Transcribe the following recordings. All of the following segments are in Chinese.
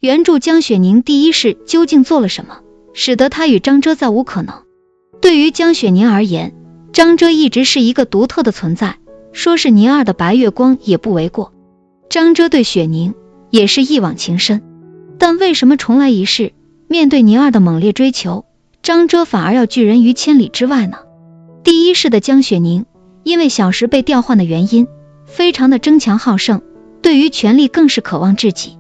原著江雪宁第一世究竟做了什么，使得她与张遮再无可能？对于江雪宁而言，张遮一直是一个独特的存在，说是宁儿的白月光也不为过。张遮对雪宁也是一往情深，但为什么重来一世，面对宁儿的猛烈追求，张遮反而要拒人于千里之外呢？第一世的江雪宁因为小时被调换的原因，非常的争强好胜，对于权力更是渴望至极。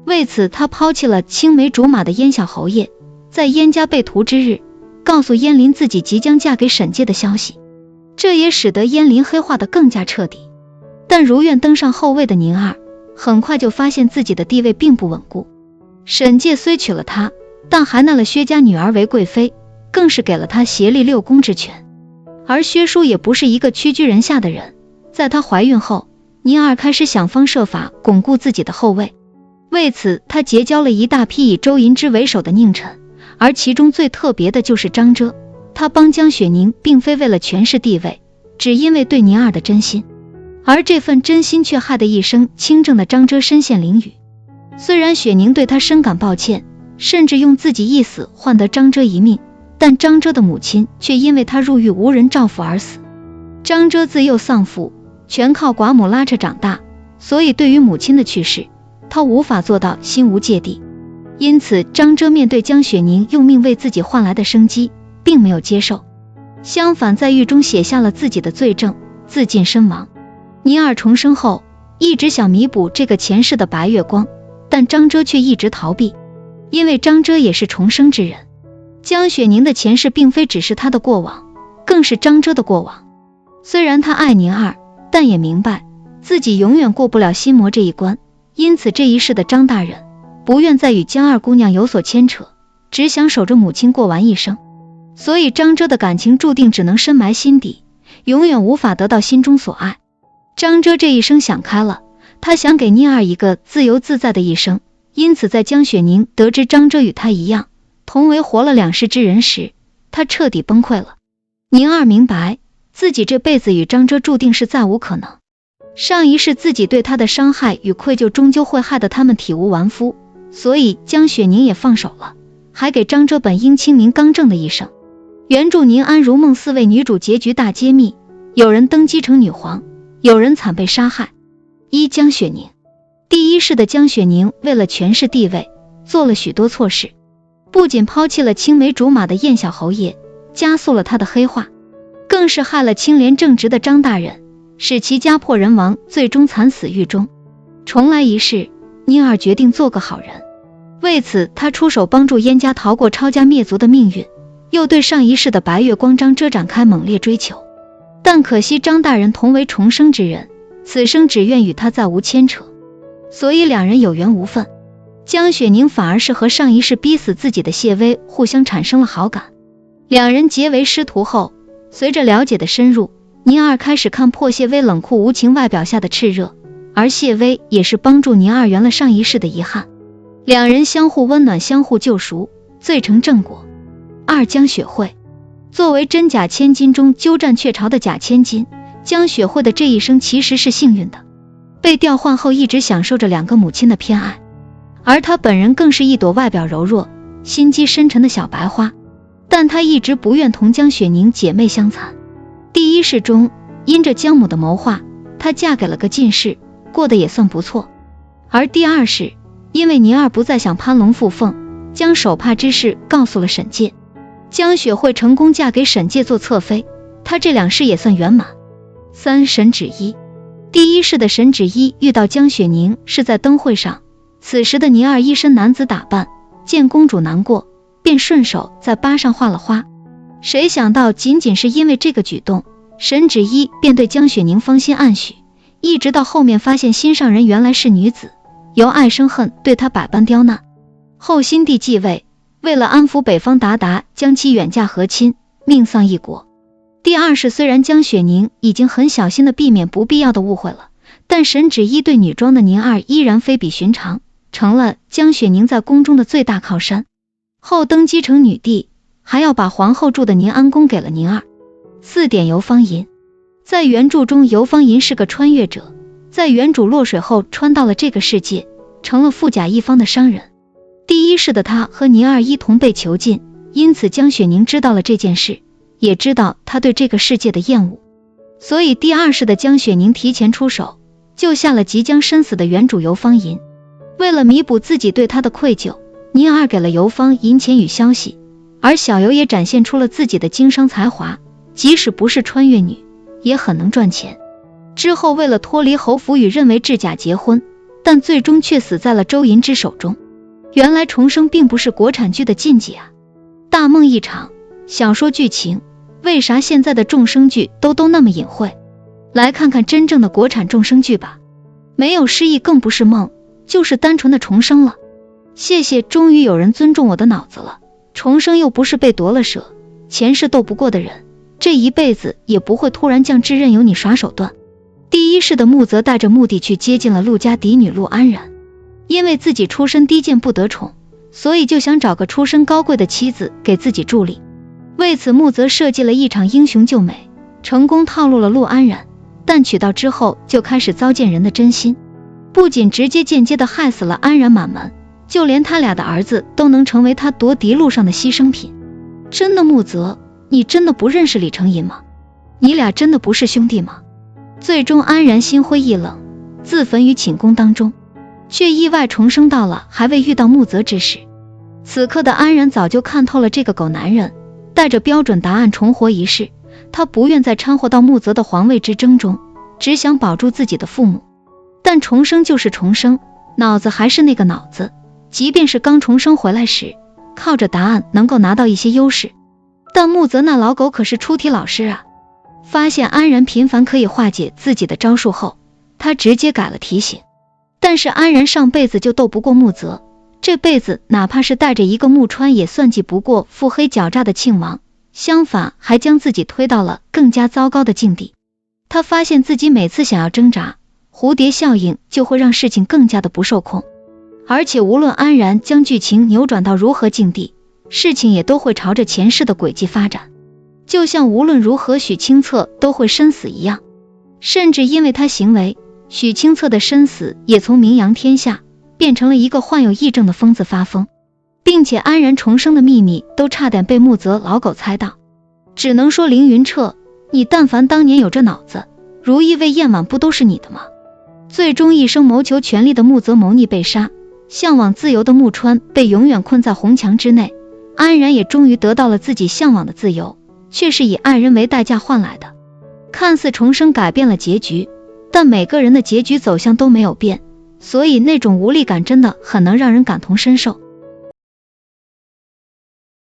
为此他抛弃了青梅竹马的燕小侯爷，在燕家被屠之日告诉燕林自己即将嫁给沈介的消息，这也使得燕林黑化的更加彻底。但如愿登上后位的宁儿很快就发现自己的地位并不稳固，沈介虽娶了她，但还纳了薛家女儿为贵妃，更是给了她协力六宫之权。而薛叔也不是一个屈居人下的人，在她怀孕后，宁儿开始想方设法巩固自己的后位。为此她结交了一大批以周银之为首的佞臣，而其中最特别的就是张遮。他帮江雪宁并非为了权势地位，只因为对宁儿的真心，而这份真心却害得一生清正的张遮身陷囹圄。虽然雪宁对他深感抱歉，甚至用自己一死换得张遮一命，但张遮的母亲却因为他入狱无人照拂而死。张遮自幼丧父，全靠寡母拉扯长大，所以对于母亲的去世，他无法做到心无芥蒂。因此张遮面对江雪宁用命为自己换来的生机，并没有接受，相反在狱中写下了自己的罪证，自尽身亡。宁儿重生后一直想弥补这个前世的白月光，但张遮却一直逃避，因为张遮也是重生之人。江雪宁的前世并非只是他的过往，更是张遮的过往。虽然他爱宁儿，但也明白自己永远过不了心魔这一关，因此这一世的张大人不愿再与江二姑娘有所牵扯，只想守着母亲过完一生。所以张遮的感情注定只能深埋心底，永远无法得到心中所爱。张遮这一生想开了，他想给宁儿一个自由自在的一生，因此在江雪宁得知张遮与他一样同为活了两世之人时，他彻底崩溃了。宁儿明白自己这辈子与张遮注定是再无可能，上一世自己对他的伤害与愧疚终究会害得他们体无完肤，所以江雪宁也放手了，还给张遮本应清明刚正的一生。原著《宁安如梦》4位女主结局大揭秘，有人登基成女皇，有人惨被杀害。江雪宁。第一世的江雪宁为了权势地位做了许多错事，不仅抛弃了青梅竹马的燕小侯爷，加速了他的黑化，更是害了清廉正直的张大人，使其家破人亡，最终惨死狱中。重来一世，宁儿决定做个好人，为此他出手帮助燕家逃过抄家灭族的命运，又对上一世的白月光张遮展开猛烈追求。但可惜张大人同为重生之人，此生只愿与他再无牵扯，所以两人有缘无分。江雪宁反而是和上一世逼死自己的谢薇互相产生了好感，两人结为师徒后，随着了解的深入，宁儿开始看破谢薇冷酷无情外表下的炽热，而谢薇也是帮助宁儿圆了上一世的遗憾，两人相互温暖，相互救赎，最成正果。江雪慧。作为真假千金中鸠占鹊巢的假千金，江雪慧的这一生其实是幸运的，被调换后一直享受着两个母亲的偏爱，而她本人更是一朵外表柔弱心机深沉的小白花，但她一直不愿同江雪宁姐妹相残。第一世中因着江母的谋划，她嫁给了个进士，过得也算不错。而第二世因为宁儿不再想攀龙附凤，将手帕之事告诉了沈介，江雪慧成功嫁给沈介做侧妃，她这两世也算圆满。沈芷一。第一世的沈芷一遇到江雪宁是在灯会上，此时的宁儿一身男子打扮，见公主难过，便顺手在疤上画了花。谁想到仅仅是因为这个举动，沈芷一便对江雪宁芳心暗许，一直到后面发现心上人原来是女子，由爱生恨，对她百般刁难。后新帝继位，为了安抚北方鞑靼，将其远嫁和亲，命丧异国。第二世虽然江雪宁已经很小心的避免不必要的误会了，但沈芷一对女装的宁儿依然非比寻常，成了江雪宁在宫中的最大靠山。后登基成女帝，还要把皇后住的宁安宫给了宁儿。游芳吟。在原著中，游芳吟是个穿越者，在原主落水后穿到了这个世界，成了富甲一方的商人。第一世的他和宁儿一同被囚禁，因此江雪宁知道了这件事，也知道他对这个世界的厌恶，所以第二世的江雪宁提前出手，救下了即将身死的原主游芳吟。为了弥补自己对他的愧疚，宁儿给了游芳银钱与消息，而小游也展现出了自己的经商才华，即使不是穿越女，也很能赚钱。之后为了脱离侯府与认为智假结婚，但最终却死在了周银之手中。原来重生并不是国产剧的禁忌啊！大梦一场，小说剧情，为啥现在的众生剧都那么隐晦？来看看真正的国产众生剧吧，没有失忆，更不是梦，就是单纯的重生了。谢谢，终于有人尊重我的脑子了。重生又不是被夺了舍，前世斗不过的人，这一辈子也不会突然降智，任由你耍手段。第一世的穆泽带着目的去接近了陆家嫡女陆安然，因为自己出身低贱不得宠，所以就想找个出身高贵的妻子给自己助力。为此穆泽设计了一场英雄救美，成功套路了陆安然，但娶到之后就开始糟践人的真心，不仅直接间接的害死了安然满门，就连他俩的儿子都能成为他夺嫡路上的牺牲品。真的穆泽，你真的不认识李成银吗？你俩真的不是兄弟吗？最终安然心灰意冷，自焚于寝宫当中，却意外重生到了还未遇到穆泽之时。此刻的安然早就看透了这个狗男人，带着标准答案重活一世，他不愿再掺和到穆泽的皇位之争中，只想保住自己的父母。但重生就是重生，脑子还是那个脑子，即便是刚重生回来时，靠着答案能够拿到一些优势，但穆泽那老狗可是出题老师啊！发现安然频繁可以化解自己的招数后，他直接改了题型。但是安然上辈子就斗不过穆泽，这辈子哪怕是带着一个穆川也算计不过腹黑狡诈的庆王，相反还将自己推到了更加糟糕的境地。他发现自己每次想要挣扎，蝴蝶效应就会让事情更加的不受控，而且无论安然将剧情扭转到如何境地，事情也都会朝着前世的轨迹发展，就像无论如何许清策都会身死一样。甚至因为他行为，许清策的身死也从名扬天下变成了一个患有癔症的疯子发疯，并且安然重生的秘密都差点被穆泽老狗猜到。只能说凌云彻，你但凡当年有这脑子，如意为燕婉不都是你的吗？最终一生谋求权力的穆泽谋逆被杀，向往自由的穆川被永远困在红墙之内，安然也终于得到了自己向往的自由，却是以爱人为代价换来的。看似重生改变了结局，但每个人的结局走向都没有变，所以那种无力感真的很能让人感同身受。